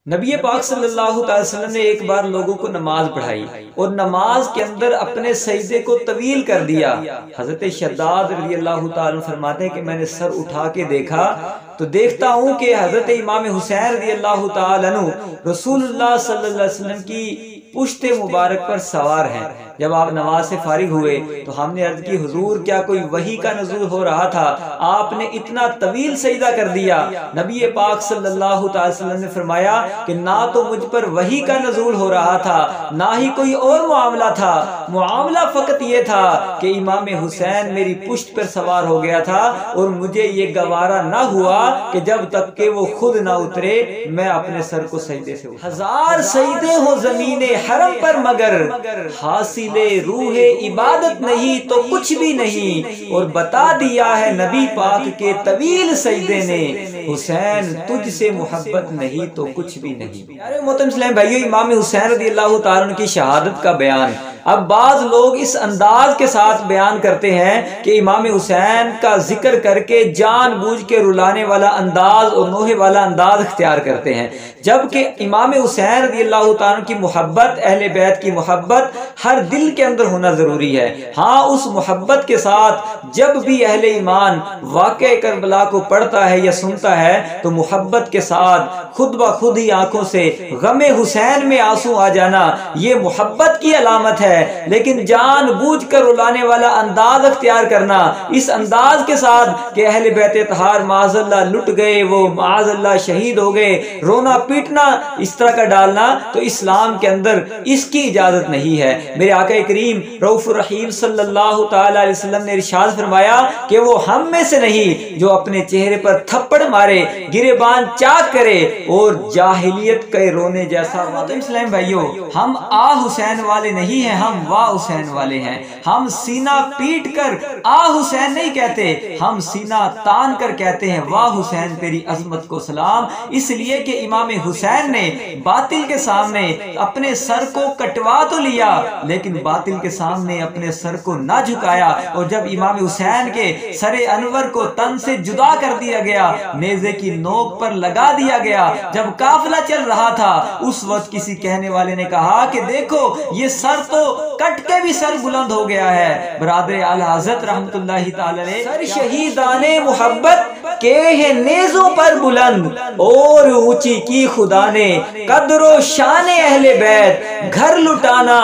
نبی پاک صلی اللہ علیہ وسلم نے ایک بار لوگوں کو نماز پڑھائی اور نماز کے اندر اپنے سجدے کو طویل کر دیا۔ حضرت شداد رضی اللہ تعالیٰ فرماتے ہیں کہ میں نے سر اٹھا کے دیکھا تو دیکھتا ہوں کہ حضرت امام حسین رضی اللہ تعالیٰ عنہ رسول اللہ صلی اللہ علیہ وسلم کی پشت مبارک پر سوار ہیں۔ جب آپ نماز سے فارغ ہوئے تو ہم نے عرض کی حضور کیا کوئی وحی کا نزول ہو رہا تھا؟ آپ نے اتنا طویل سجدہ کر دیا۔ نبی پاک صلی اللہ علیہ وسلم نے فرمایا کہ نہ تو مجھ پر وحی کا نزول ہو رہا تھا نہ ہی کوئی اور معاملہ تھا، معاملہ فقط یہ تھا کہ امام حسین میری پشت پر سوار ہو گیا تھا اور مجھے یہ گوارا نہ ہوا کہ جب تک کہ وہ خود نہ اترے میں اپنے سر کو سجدے سے اٹھا۔ ہزار سجدے ہو زمین حرم پر مگر حاصل روح عبادت نہیں تو کچھ بھی نہیں، اور بتا دیا ہے نبی پاک کے طویل سجدے نے حسین تجھ سے محبت نہیں تو کچھ بھی نہیں۔ پیارے محترم اسلام بھائیو، امام حسین رضی اللہ تعالیٰ عنہ کی شہادت کا بیان اب بعض لوگ اس انداز کے ساتھ بیان کرتے ہیں کہ امام حسین کا ذکر کر کے جان بوجھ کے رلانے والا انداز اور نوحے والا انداز اختیار کرتے ہیں، جبکہ امام حسین رضی اللہ تعالیٰ کی محبت، اہل بیت کی محبت ہر دل کے اندر ہونا ضروری ہے۔ ہاں اس محبت کے ساتھ جب بھی اہل ایمان واقعہ کربلا کو پڑھتا ہے یا سنتا ہے تو محبت کے ساتھ خود بخود ہی آنکھوں سے غم حسین میں آنسو آ جانا یہ محبت کی علامت ہے، لیکن جان بوجھ کر رلانے والا انداز اختیار کرنا اس انداز کے ساتھ کہ اہل بیت اطہار معاذ اللہ لٹ گئے، وہ معاذ اللہ شہید ہو گئے، رونا پیٹنا اس طرح کا ڈالنا تو اسلام کے اندر اس کی اجازت نہیں ہے۔ میرے آقا کریم رؤوف الرحیم صلی اللہ تعالی علیہ وسلم نے ارشاد فرمایا کہ وہ ہم میں سے نہیں جو اپنے چہرے پر تھپڑ مارے، گریبان چاک کرے اور جاہلیت کے رونے جیسا۔ اسلام بھائیو، ہم آ حسین والے نہیں ہیں، ہم واہ حسین والے ہیں۔ ہم سینہ پیٹ کر آ حسین نہیں کہتے، ہم سینہ تان کر کہتے ہیں واہ حسین تیری عظمت کو سلام، اس لیے کہ امام حسین نے باطل کے سامنے اپنے سر کو کٹوا تو لیا لیکن باطل کے سامنے اپنے سر کو نہ جھکایا، اور جب امام حسین کے سر انور کو تن سے جدا کر دیا گیا، نیزے کی نوک پر لگا دیا گیا، جب قافلہ چل رہا تھا اس وقت کسی کہنے والے نے کہا کہ دیکھو یہ سر تو کٹ کے بھی سر بلند ہو گیا ہے۔ برادر اعلی حضرت رحمت اللہ تعالی علیہ، سر شہیدان محبت کے ہیں نیزوں پر بلند اور اونچی کی خدا نے قدر و شان اہل بیت، گھر لٹانا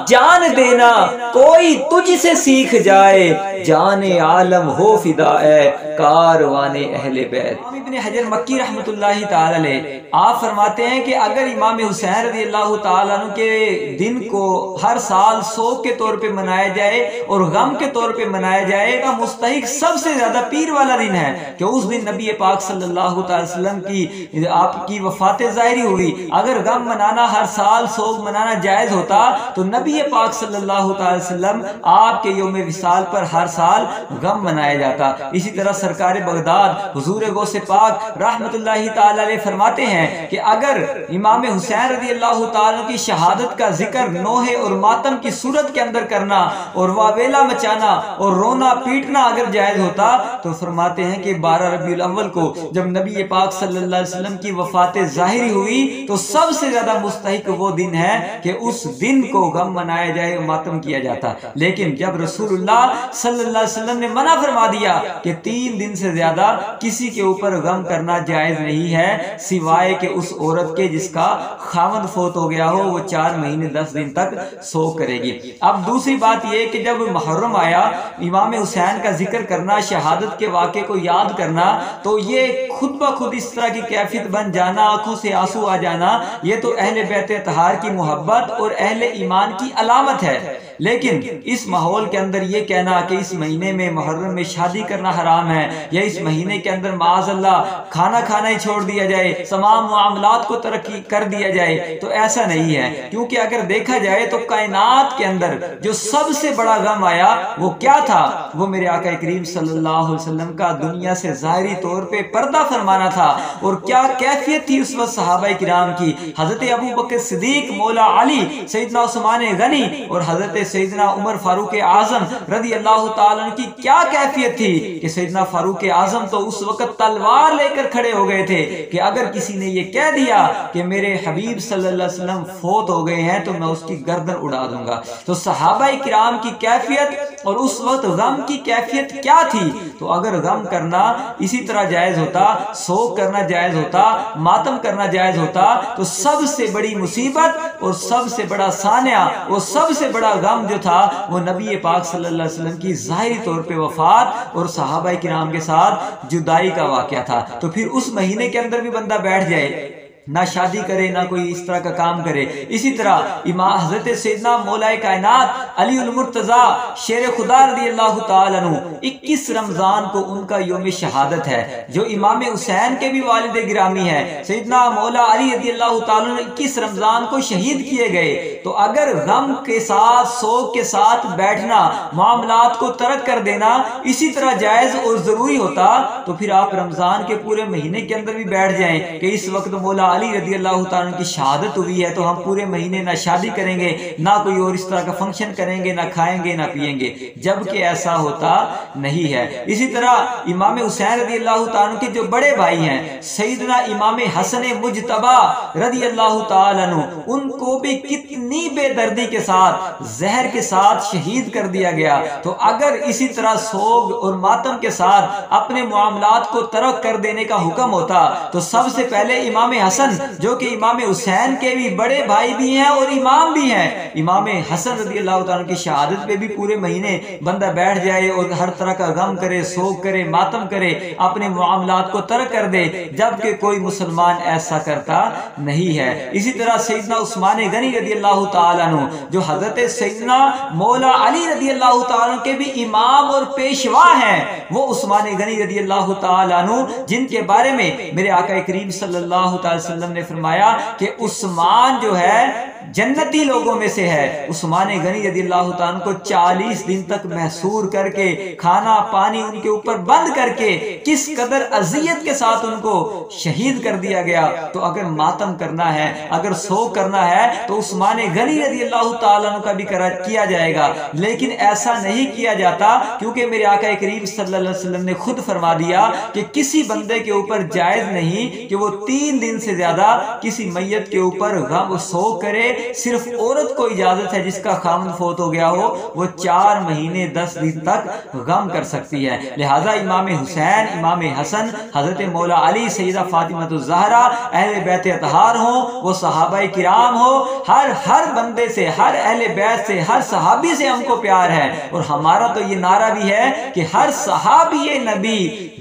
جان دینا کوئی تجھ سے سیکھ جائے، جان عالم ہو فدا اے کاروان اہل بیت۔ ابن حجر مکی رحمت اللہ تعالی علیہ آپ فرماتے ہیں کہ اگر امام حسین رضی اللہ تعالیٰ عنہ کے دن کو ہر سال سوگ کے طور پہ منایا جائے اور غم کے طور پہ منایا جائے تو مستحق سب سے زیادہ پیر والا دن ہے کہ اس دن نبی پاک صلی اللہ علیہ وسلم کی آپ کی وفات ظاہری ہوئی۔ اگر غم منانا ہر سال سوگ منانا جائز ہوتا تو نبی پاک صلی اللہ علیہ وسلم آپ کے یوم وصال پر ہر سال غم منایا جاتا۔ اسی طرح سرکار بغداد حضور غوث پاک رحمت اللہ تعالی علیہ فرماتے ہیں کہ اگر امام حسین رضی اللہ تعالیٰ کی شہادت کا ذکر نوحے اور ماتم کی صورت کے اندر کرنا اور واویلا مچانا اور رونا پیٹنا اگر جائز ہوتا تو فرماتے ہیں کہ 12 ربیع الاول کو جب نبی پاک صلی اللہ علیہ وسلم کی وفات ظاہری ہوئی تو سب سے زیادہ مستحق وہ دن ہے کہ اس دن کو غم منایا جائے اور ماتم کیا جاتا، لیکن جب رسول اللہ صلی اللہ علیہ وسلم نے منع فرما دیا کہ 3 دن سے زیادہ کسی کے اوپر غم کرنا جائز نہیں ہے سوائے کہ اس عورت کے جس کا خاوند فوت ہو گیا ہو، وہ 4 مہینے 10 دن تک سوگ کرے گی۔ اب دوسری بات یہ کہ جب محرم آیا امام حسین کا ذکر کرنا، شہادت کے واقعے کو یاد کرنا، تو یہ خود بخود اس طرح کی کیفیت بن جانا، آنکھوں سے آنسو آ جانا، یہ تو اہل بیت اطہار کی محبت اور اہل ایمان کی علامت ہے۔ لیکن اس ماحول کے اندر یہ کہنا کہ اس مہینے میں محرم میں شادی کرنا حرام ہے یا اس مہینے کے اندر معاذ اللہ کھانا کھانا ہی چھوڑ دیا جائے، تمام معاملات کو ترقی کر دیا جائے، تو ایسا نہیں ہے، کیونکہ اگر دیکھا جائے تو کائنات کے اندر جو سب سے بڑا غم آیا وہ کیا تھا؟ وہ میرے آقا کریم صلی اللہ علیہ وسلم کا دنیا سے ظاہری طور پہ پردہ فرمانا تھا، اور کیا کیفیت تھی اس وقت صحابہ کرام کی۔ حضرت ابو بکر صدیق، مولا علی، سیدنا عثمان غنی اور حضرت سیدنا عمر فاروق اعظم رضی اللہ تعالیٰ عنہ کی کیا کیفیت تھی کہ سیدنا فاروق اعظم تو اس وقت تلوار لے کر کھڑے ہو گئے تھے کہ اگر کسی نے یہ کہہ دیا کہ میرے حبیب صلی اللہ علیہ وسلم فوت ہو گئے ہیں تو میں اس کی گردن اڑا دوں گا۔ تو صحابہ کرام کی کیفیت اور اس وقت غم کی کیفیت کیا تھی؟ تو اگر غم کرنا اسی طرح جائز ہوتا، سوگ کرنا جائز ہوتا، ماتم کرنا جائز ہوتا، تو سب سے بڑی مصیبت اور سب سے بڑا سانحہ اور سب سے بڑا غم جو تھا وہ نبی پاک صلی اللہ علیہ وسلم کی ظاہری طور پہ وفات اور صحابہ کرام کے ساتھ جدائی کا واقعہ تھا۔ تو پھر اس مہینے کے اندر بھی بندہ بیٹھ جائے، نہ شادی کرے نہ کوئی اس طرح کا کام کرے۔ اسی طرح امام حضرت سیدنا مولا کائنات علی المرتضیٰ شیر خدا رضی اللہ تعالیٰ عنہ 21 رمضان کو ان کا یوم شہادت ہے، جو امام حسین کے بھی والد گرامی ہیں۔ سیدنا مولا علی رضی اللہ تعالیٰ عنہ 21 رمضان کو شہید کیے گئے۔ تو اگر غم کے ساتھ سوگ کے ساتھ بیٹھنا، معاملات کو ترک کر دینا اسی طرح جائز اور ضروری ہوتا تو پھر آپ رمضان کے پورے مہینے کے اندر بھی بیٹھ جائیں کہ اس وقت مولا علی رضی اللہ تعالیٰ کی شہادت ہوئی ہے تو ہم پورے مہینے نہ شادی کریں گے، نہ کوئی اور اس طرح کا فنکشن کریں گے، نہ کھائیں گے نہ پیئیں گے، جبکہ ایسا ہوتا نہیں ہے۔ اسی طرح امام حسین رضی اللہ تعالیٰ کے جو بڑے بھائی ہیں سیدنا امام حسن مجتبی رضی اللہ تعالیٰ عنہ، ان کو بھی کتنی بے دردی کے ساتھ زہر کے ساتھ شہید کر دیا گیا۔ تو اگر اسی طرح سوگ اور ماتم کے ساتھ اپنے معاملات کو ترک کر دینے کا حکم ہوتا تو سب سے پہلے امام حسن جو کہ امام حسین کے بھی بڑے بھائی بھی ہیں اور امام بھی ہیں، امام حسن رضی اللہ تعالیٰ کی شہادت پہ بھی پورے مہینے بندہ بیٹھ جائے اور ہر طرح کا غم کرے، سوگ کرے، ماتم کرے، اپنے معاملات کو ترک کر دے، جبکہ کوئی مسلمان ایسا کرتا نہیں ہے۔ اسی طرح سیدنا عثمان غنی رضی اللہ تعالیٰ عنہ جو حضرت سیدنا مولا علی رضی اللہ تعالیٰ کے بھی امام اور پیشوا ہیں، وہ عثمان غنی رضی اللہ تعالیٰ عنہ جن کے بارے میں میرے آقا کریم صلی اللہ تعالی وسلم نے فرمایا کہ عثمان جو ہے جنتی لوگوں میں سے ہے۔ عثمان غنی رضی اللہ تعالیٰ کو 40 دن تک محصور کر کے، کھانا پانی ان کے اوپر بند کر کے، کس قدر اذیت کے ساتھ ان کو شہید کر دیا گیا۔ تو اگر ماتم کرنا ہے، اگر سوگ کرنا ہے تو عثمان غنی رضی اللہ تعالیٰ کا بھی کیا جائے گا، لیکن ایسا نہیں کیا جاتا کیونکہ میرے آقا کریم صلی اللہ علیہ وسلم نے خود فرما دیا کہ کسی بندے کے اوپر جائز نہیں کہ وہ 3 دن سے زیادہ کسی میت کے اوپر غم و سوگ کرے۔ صرف عورت کو اجازت ہے جس کا خامن فوت ہو گیا ہو، وہ 4 مہینے 10 دن تک غم کر سکتی ہے۔ لہذا امام حسین، امام حسن، حضرت مولا علی، سیدہ فاطمہ الزہرا، اہل بیت اطہار ہوں، وہ صحابہ کرام ہو، ہر بندے سے، ہر اہل بیت سے، ہر صحابی سے ہم کو پیار ہے۔ اور ہمارا تو یہ نعرہ بھی ہے کہ ہر صحابی نبی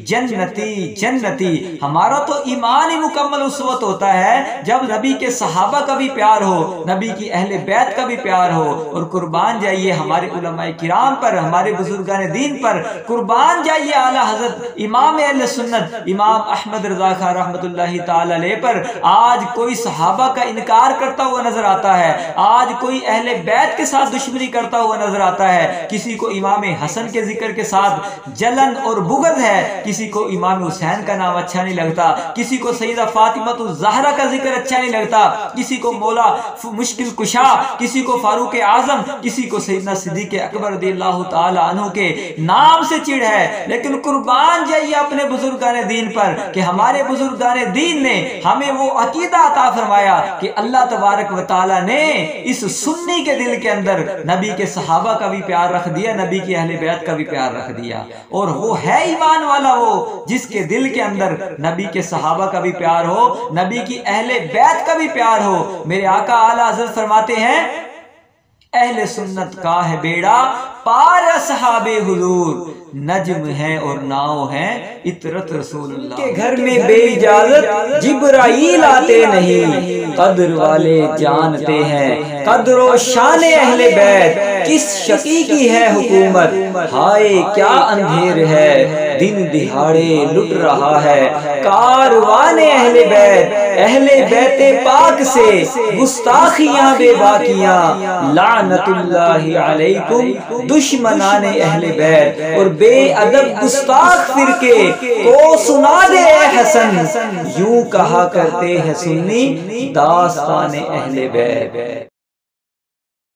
جنتی جنتی۔ ہمارا تو ایمان ہی مکمل اس وقت ہوتا ہے جب نبی کے صحابہ کا بھی پیار ہو، نبی کی اہل بیت کا بھی پیار ہو۔ اور قربان جائیے ہمارے علماء کرام پر، ہمارے بزرگان دین پر، قربان جائیے اعلیٰ حضرت امام اہل سنت امام احمد رضا خان رحمت اللہ تعالی علیہ پر آج کوئی صحابہ کا انکار کرتا ہوا نظر آتا ہے، آج کوئی اہل بیت کے ساتھ دشمنی کرتا ہوا نظر آتا ہے۔ کسی کو امام حسن کے ذکر کے ساتھ جلن اور بغض ہے، کسی کو امام حسین کا نام اچھا نہیں لگتا، کسی کو سیدہ فاطمہ الزہرا کا ذکر اچھا نہیں لگتا، کسی کو مولا مشکل کشا، کسی کو فاروق اعظم، کسی کو سیدنا صدیق اکبر رضی اللہ تعالی عنہ کے نام سے چڑ ہے۔ لیکن قربان جائیے اپنے بزرگان دین پر کہ ہمارے بزرگان دین نے ہمیں وہ عقیدہ عطا فرمایا کہ اللہ تبارک و تعالی نے اس سنی کے دل کے اندر نبی کے صحابہ کا بھی پیار رکھ دیا، نبی کی اہل بیت کا بھی پیار رکھ دیا۔ اور وہ ہے ایمان والا وہ جس کے دل کے اندر نبی کے صحابہ کا بھی پیار ہو، نبی کی اہل بیت کا بھی پیار ہو۔ میرے آقا اعلیٰ حضرت فرماتے ہیں اہل سنت کا ہے بیڑا پار اصحاب حضور، نجم ہے اور ناؤ ہے اطرت رسول اللہ کے گھر میں بے اجازت جبرائیل آتے نہیں، قدر والے جانتے ہیں قدر و شان اہل بیت، کس شقی کی ہے حکومت، ہائے کیا اندھیر ہے، دن دہاڑے لٹ رہا ہے کاروان اہل بیت، اہل بیت پاک سے گستاخیاں بے باقیاں، لعنت اللہ علیکم دشمنان اہل بیت۔ اور بے ادب گستاخ فرقے کو سنا دے اے حسن، یوں کہا کرتے ہیں سنی داستان اہل بیت۔